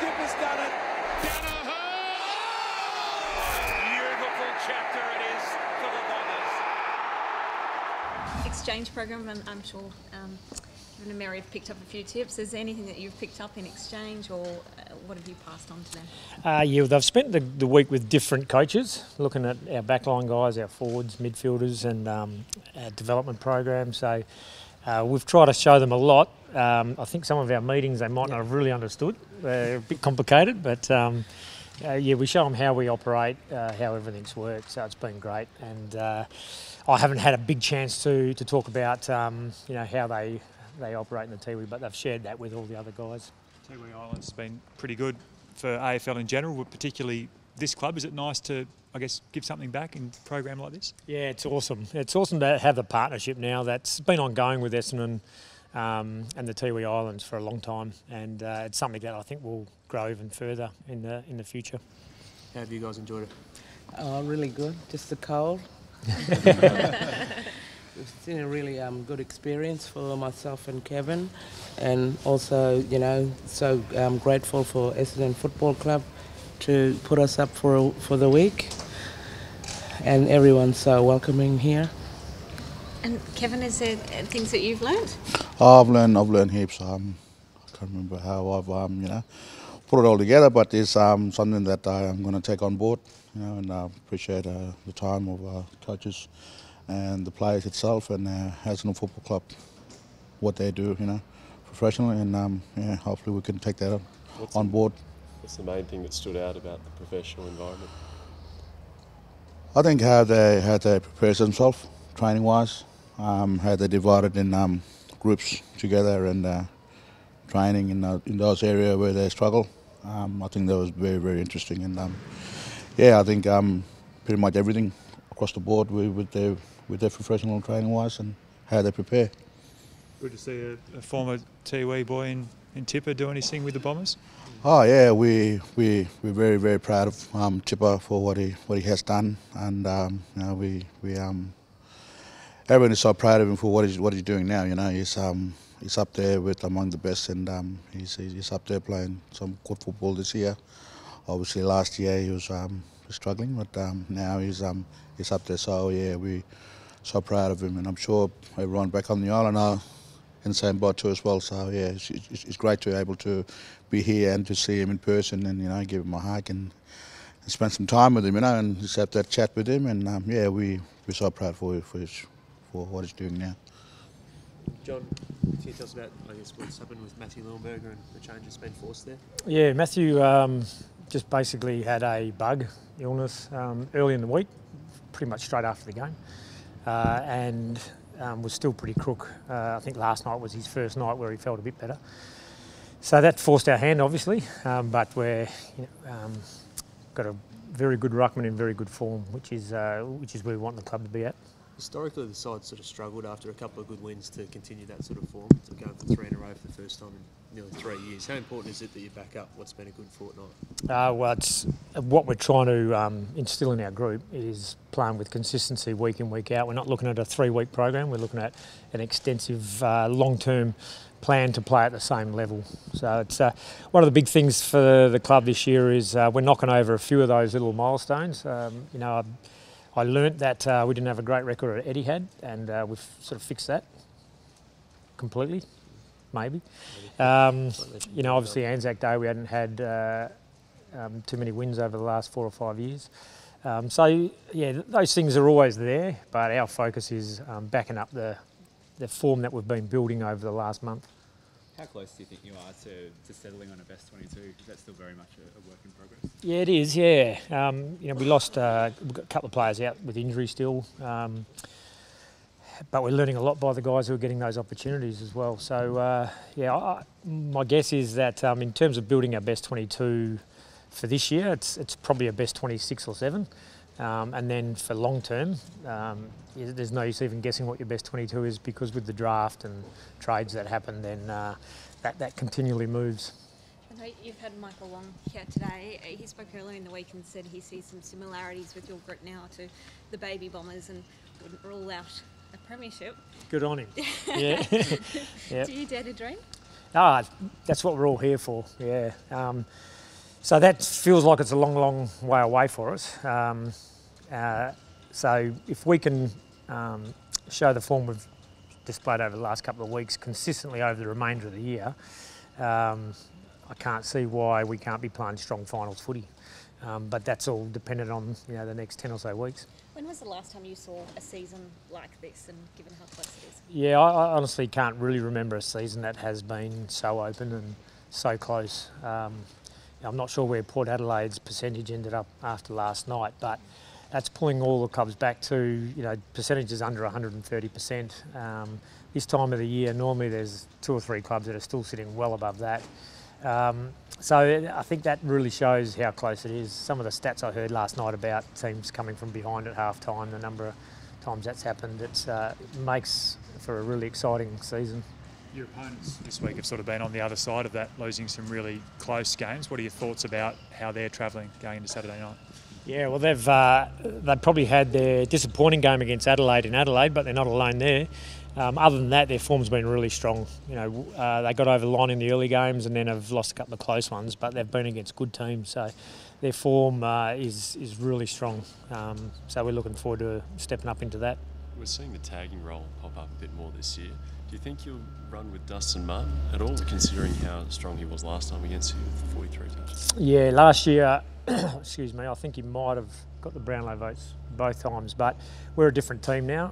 skipper's done it. Danaher! Beautiful chapter it is for the Bombers. Exchange program, and I'm sure you and Mary have picked up a few tips. Is there anything that you've picked up in exchange, or what have you passed on to them? Yeah, they've spent the week with different coaches, looking at our backline guys, our forwards, midfielders, and our development program. So we've tried to show them a lot. I think some of our meetings they might not have really understood. They're a bit complicated, but yeah, we show them how we operate, how everything's worked. So it's been great, and I haven't had a big chance to talk about you know, how they operate in the Tiwi, but they've shared that with all the other guys. Tiwi Island's been pretty good for AFL in general, but particularly this club. Is it nice to, I guess, give something back in a program like this? Yeah, it's awesome. It's awesome to have the partnership now that's been ongoing with Essendon and the Tiwi Islands for a long time, and it's something that I think will grow even further in the future. How have you guys enjoyed it? Really good. Just the cold. It's been a really good experience for myself and Kevin, and also, you know, so grateful for Essendon Football Club to put us up for the week, and everyone's so welcoming here. And Kevin, is there things that you've learned? I've learned heaps. I can't remember how I've you know, put it all together, but it's something that I'm going to take on board, you know, and I appreciate the time of coaches and the players itself, and Essendon Football Club, what they do, you know, professionally, and yeah, hopefully we can take that on board. What's the main thing that stood out about the professional environment? I think how they prepare themselves, training-wise, how they divided in groups together and training in those areas where they struggle. I think that was very, very interesting, and yeah, I think pretty much everything across the board with their professional training-wise and how they prepare. Good to see a former Tiwi boy in Tipper do anything with the Bombers. Oh yeah, we're very, very proud of Tipper for what he has done, and you know, we everyone is so proud of him for what he's doing now. You know, he's up there with among the best, and he's up there playing some good football this year. Obviously, last year he was struggling, but now he's up there. So yeah, we're so proud of him, and I'm sure everyone back on the island are in the same boat too as well. So yeah, it's great to be able to be here and to see him in person, and you know, give him a hug and spend some time with him, you know, and just have that chat with him. And yeah, we're so proud for what he's doing now. John, can you tell us about, I guess, what's happened with Matthew Lillenberger and the changes been forced there? Yeah, Matthew just basically had a bug illness early in the week, pretty much straight after the game, and was still pretty crook. I think last night was his first night where he felt a bit better. So that forced our hand, obviously, but we're got a very good ruckman in very good form, which is where we want the club to be at. Historically, the side sort of struggled after a couple of good wins to continue that sort of form. So going for 3 in a row for the first time in nearly 3 years. How important is it that you back up what's been a good fortnight? Well, it's what we're trying to instill in our group is playing with consistency week in, week out. We're not looking at a 3-week program. We're looking at an extensive, long-term plan to play at the same level. So it's one of the big things for the club this year is we're knocking over a few of those little milestones. You know, I learnt that we didn't have a great record at Etihad, and we've sort of fixed that completely, maybe. You know, obviously Anzac Day we hadn't had too many wins over the last 4 or 5 years. So yeah, those things are always there, but our focus is backing up the form that we've been building over the last month. How close do you think you are to settling on a best 22? Is that still very much a work in progress? Yeah, it is, yeah. You know, we lost, we've got a couple of players out with injury still, but we're learning a lot by the guys who are getting those opportunities as well. So, yeah, my guess is that in terms of building our best 22 for this year, it's probably a best 26 or 7. And then for long term, there's no use even guessing what your best 22 is, because with the draft and trades that happen, then that continually moves. I know you've had Michael Long here today. He spoke earlier in the week and said he sees some similarities with your group now to the Baby Bombers and wouldn't rule out a premiership. Good on him. Yeah. Yep. Do you dare to dream? That's what we're all here for, yeah. So that feels like it's a long, long way away for us. So if we can show the form we've displayed over the last couple of weeks consistently over the remainder of the year, I can't see why we can't be playing strong finals footy. But that's all dependent on the next 10 or so weeks. When was the last time you saw a season like this, and given how close it is? Yeah, I honestly can't really remember a season that has been so open and so close. I'm not sure where Port Adelaide's percentage ended up after last night, but that's pulling all the clubs back to percentages under 130%. This time of the year, normally there's 2 or 3 clubs that are still sitting well above that. So I think that really shows how close it is. Some of the stats I heard last night about teams coming from behind at half time, the number of times that's happened, it makes for a really exciting season. Your opponents this week have sort of been on the other side of that, losing some really close games. What are your thoughts about how they're travelling going into Saturday night? Yeah, well, they've probably had their disappointing game against Adelaide in Adelaide, but they're not alone there. Other than that, their form's been really strong. They got over the line in the early games and then have lost a couple of close ones, but they've been against good teams, so their form is really strong. So we're looking forward to stepping up into that. We're seeing the tagging role pop up a bit more this year. Do you think you'll run with Dustin Martin at all, considering how strong he was last time against you with 43 tackles? Yeah, last year, excuse me, I think he might have got the Brownlow votes both times, but we're a different team now.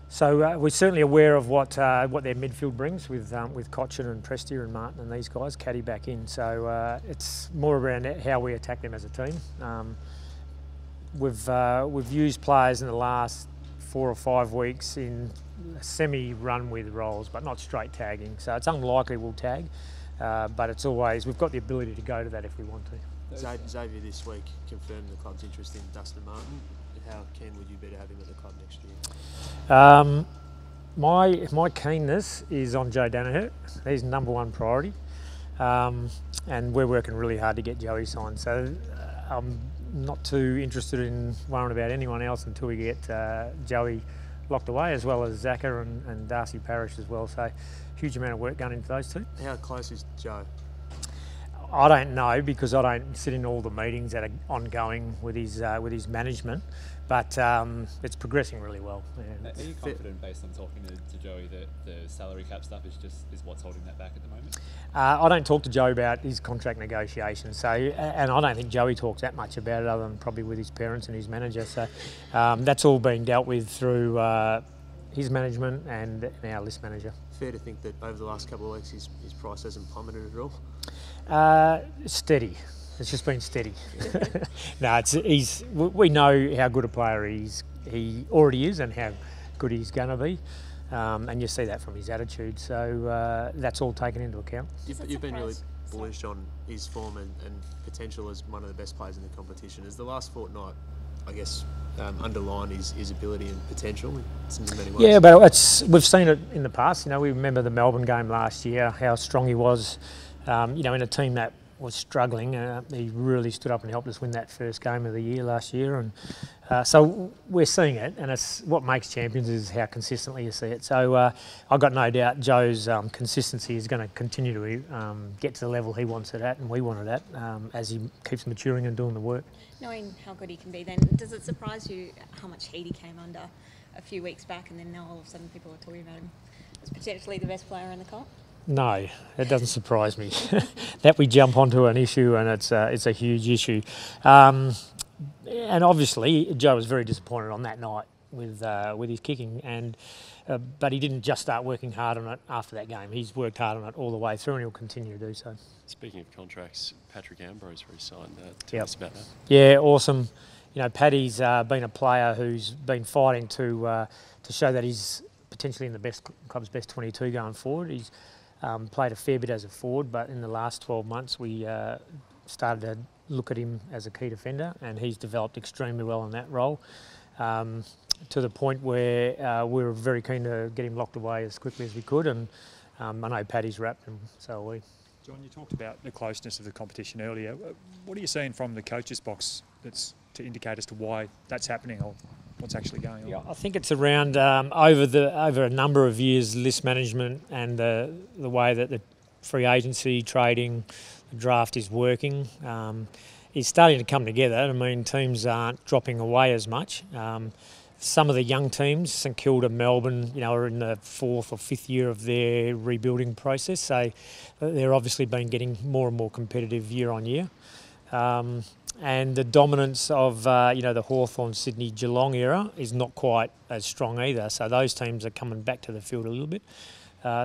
So we're certainly aware of what their midfield brings with Cochin and Prestia and Martin and these guys, Caddy back in. So it's more around how we attack them as a team. We've used players in the last 4 or 5 weeks in semi-run with roles, but not straight tagging. So it's unlikely we'll tag, but it's always, we've got the ability to go to that if we want to. Xavier this week confirmed the club's interest in Dustin Martin. How keen would you be to have him at the club next year? My keenness is on Joe Danaher. He's #1 priority, and we're working really hard to get Joey signed. So I'm not too interested in worrying about anyone else until we get Joey locked away, as well as Zaka and Darcy Parish as well. So huge amount of work going into those two. How close is Joe? I don't know, because I don't sit in all the meetings that are ongoing with his management, but it's progressing really well. Yeah. Are you confident, based on talking to Joey, that the salary cap stuff is what's holding that back at the moment? I don't talk to Joe about his contract negotiations, so, and I don't think Joey talks that much about it, other than probably with his parents and his manager. So that's all being dealt with through his management and our list manager. Fair to think that over the last couple of weeks his price hasn't plummeted at all? Steady. It's just been steady. No, we know how good a player he already is and how good he's going to be. And you see that from his attitude. So that's all taken into account. You've been really bullish on his form and potential as one of the best players in the competition. As the last fortnight, I guess, underline his ability and potential in many ways? Yeah, but we've seen it in the past. We remember the Melbourne game last year, how strong he was. In a team that was struggling, he really stood up and helped us win that first game of the year last year. And so we're seeing it, and it's what makes champions is how consistently you see it. So I've got no doubt Joe's consistency is going to continue to get to the level he wants it at and we want it at as he keeps maturing and doing the work. Knowing how good he can be, then, does it surprise you how much heat he came under a few weeks back, and then now all of a sudden people are talking about him as potentially the best player in the comp? No, it doesn't surprise me that we jump onto an issue, and it's a huge issue. And obviously, Joe was very disappointed on that night with his kicking, but he didn't just start working hard on it after that game. He's worked hard on it all the way through, and he'll continue to do so. Speaking of contracts, Patrick Ambrose re-signed. Tell us about that. Yeah, awesome. Paddy's been a player who's been fighting to show that he's potentially in the club's best 22 going forward. He's played a fair bit as a forward, but in the last 12 months we started to look at him as a key defender, and he's developed extremely well in that role, to the point where we were very keen to get him locked away as quickly as we could, and I know Paddy's wrapped him, so are we. John, you talked about the closeness of the competition earlier. What are you seeing from the coach's box that's to indicate as to why that's happening? Or what's actually going on? Yeah, I think it's around over a number of years, list management and the way that the free agency trading, the draft is working. Is starting to come together. I mean, teams aren't dropping away as much. Some of the young teams, St Kilda, Melbourne, are in the 4th or 5th year of their rebuilding process. So they're obviously been getting more and more competitive year on year. And the dominance of the Hawthorn, Sydney, Geelong era is not quite as strong either. So those teams are coming back to the field a little bit.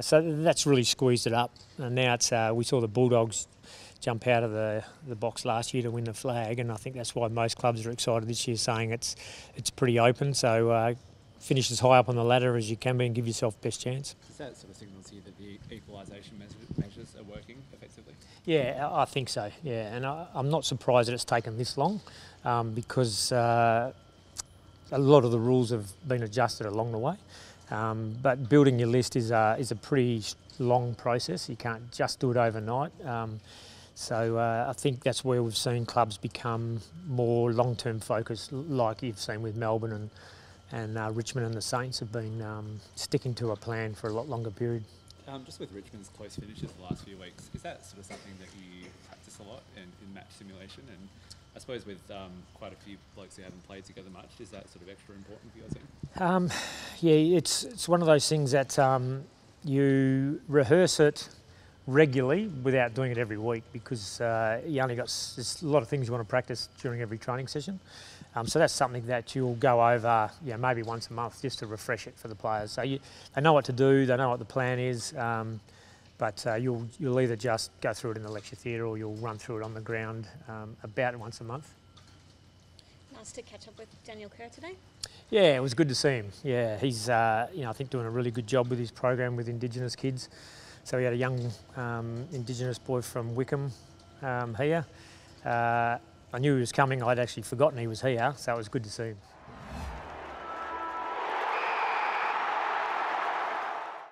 So that's really squeezed it up. And now it's we saw the Bulldogs jump out of the box last year to win the flag, and I think that's why most clubs are excited this year, saying it's pretty open. So finish as high up on the ladder as you can be and give yourself best chance. Does that sort of signal to you that the equalisation measures are working effectively? Yeah, I think so. Yeah, and I'm not surprised that it's taken this long, because a lot of the rules have been adjusted along the way. But building your list is a pretty long process. You can't just do it overnight. So I think that's where we've seen clubs become more long-term focused, like you've seen with Melbourne and Richmond and the Saints have been sticking to a plan for a lot longer period. Just with Richmond's close finishes the last few weeks, is that sort of something that you practice a lot in match simulation? And I suppose with quite a few blokes who haven't played together much, is that sort of extra important for your team? Yeah, it's one of those things that you rehearse it regularly without doing it every week, because you only got there's a lot of things you want to practice during every training session. So that's something that you'll go over, maybe once a month, just to refresh it for the players. So they know what to do, they know what the plan is, but you'll either just go through it in the lecture theatre or you'll run through it on the ground about once a month. Nice to catch up with Daniel Kerr today. Yeah, it was good to see him. Yeah, he's I think doing a really good job with his program with Indigenous kids. So we had a young Indigenous boy from Wickham here. I knew he was coming. I'd actually forgotten he was here, so it was good to see him.